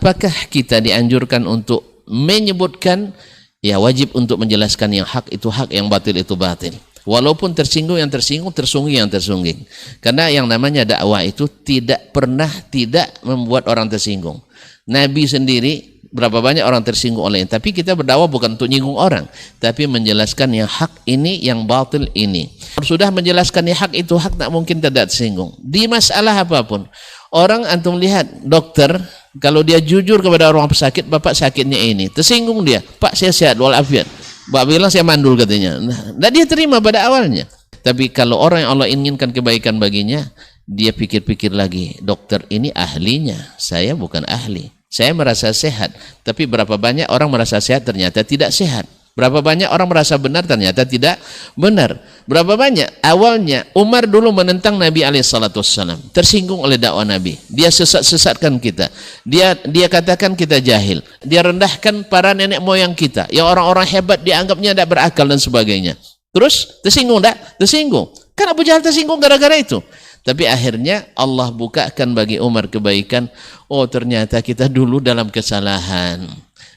apakah kita dianjurkan untuk menyebutkan, ya wajib untuk menjelaskan yang hak itu hak, yang batil itu batil. Walaupun tersinggung yang tersinggung, tersungguh yang tersungguh. Karena yang namanya dakwah itu tidak pernah tidak membuat orang tersinggung. Nabi sendiri berapa banyak orang tersinggung olehnya. Tapi kita berdakwah bukan untuk nyinggung orang, tapi menjelaskan yang hak ini, yang batil ini. Sudah menjelaskan yang hak itu hak, tak mungkin tidak tersinggung. Di masalah apapun. Orang antum lihat dokter, kalau dia jujur kepada orang pesakit, bapak sakitnya ini, tersinggung dia, Pak saya sehat walafiat. Bapak bilang saya mandul katanya. Nah, dia terima pada awalnya. Tapi kalau orang yang Allah inginkan kebaikan baginya, dia pikir-pikir lagi, dokter ini ahlinya, saya bukan ahli. Saya merasa sehat, tapi berapa banyak orang merasa sehat ternyata tidak sehat. Berapa banyak orang merasa benar ternyata tidak benar. Berapa banyak awalnya Umar dulu menentang Nabi SAW, tersinggung oleh dakwah Nabi. Dia sesat-sesatkan kita. Dia katakan kita jahil. Dia rendahkan para nenek moyang kita. Yang orang-orang hebat dianggapnya tidak berakal dan sebagainya. Terus tersinggung tak? Tersinggung. Kan Abu Jahal tersinggung gara-gara itu. Tapi akhirnya Allah bukakan bagi Umar kebaikan. Oh ternyata kita dulu dalam kesalahan.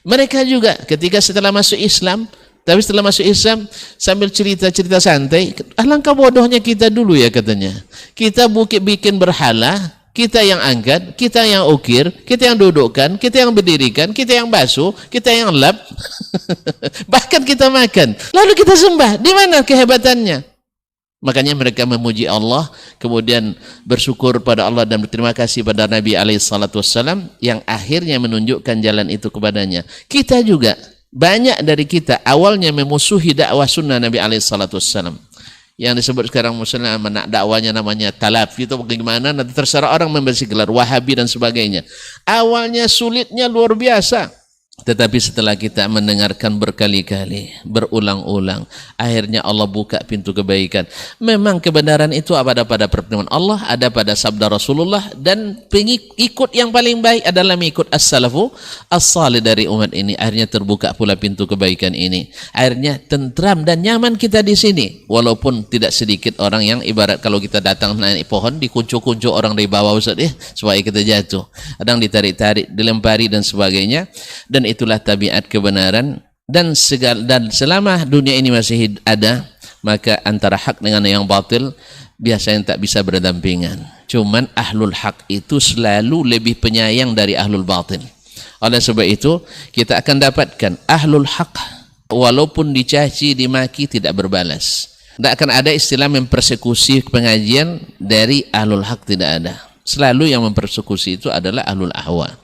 Mereka juga ketika setelah masuk Islam, tapi setelah masuk Islam sambil cerita-cerita santai, alangkah bodohnya kita dulu ya katanya. Kita bikin berhala, kita yang angkat, kita yang ukir, kita yang dudukkan, kita yang berdirikan, kita yang basuh, kita yang lap, bahkan kita makan. Lalu kita sembah. Di mana kehebatannya? Makanya mereka memuji Allah, kemudian bersyukur pada Allah dan berterima kasih pada Nabi SAW yang akhirnya menunjukkan jalan itu kepadanya. Kita juga, banyak dari kita awalnya memusuhi dakwah sunnah Nabi SAW. Yang disebut sekarang Muslim dakwanya namanya Talafi, itu bagaimana, nanti terserah orang memberi gelar Wahabi dan sebagainya. Awalnya sulitnya luar biasa. Tetapi setelah kita mendengarkan berkali-kali, berulang-ulang, akhirnya Allah buka pintu kebaikan. Memang kebenaran itu ada pada pertemuan Allah, ada pada sabda Rasulullah, dan pengikut yang paling baik adalah mengikut as-salafu as-salih dari umat ini. Akhirnya terbuka pula pintu kebaikan ini. Akhirnya tentram dan nyaman kita di sini. Walaupun tidak sedikit orang yang ibarat kalau kita datang naik pohon, dikuncuh-kuncuh orang dari bawah, Ustaz, supaya kita jatuh. Kadang ditarik-tarik, dilempari dan sebagainya. Dan itulah tabiat kebenaran, dan selama dunia ini masih ada, maka antara hak dengan yang batil biasanya tak bisa berdampingan. Cuman ahlul hak itu selalu lebih penyayang dari ahlul batil. Oleh sebab itu kita akan dapatkan ahlul hak walaupun dicaci, dimaki, tidak berbalas. Tidak akan ada istilah mempersekusi pengajian dari ahlul hak, tidak ada. Selalu yang mempersekusi itu adalah ahlul ahwa.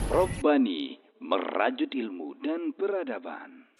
Robbani, merajut ilmu dan peradaban.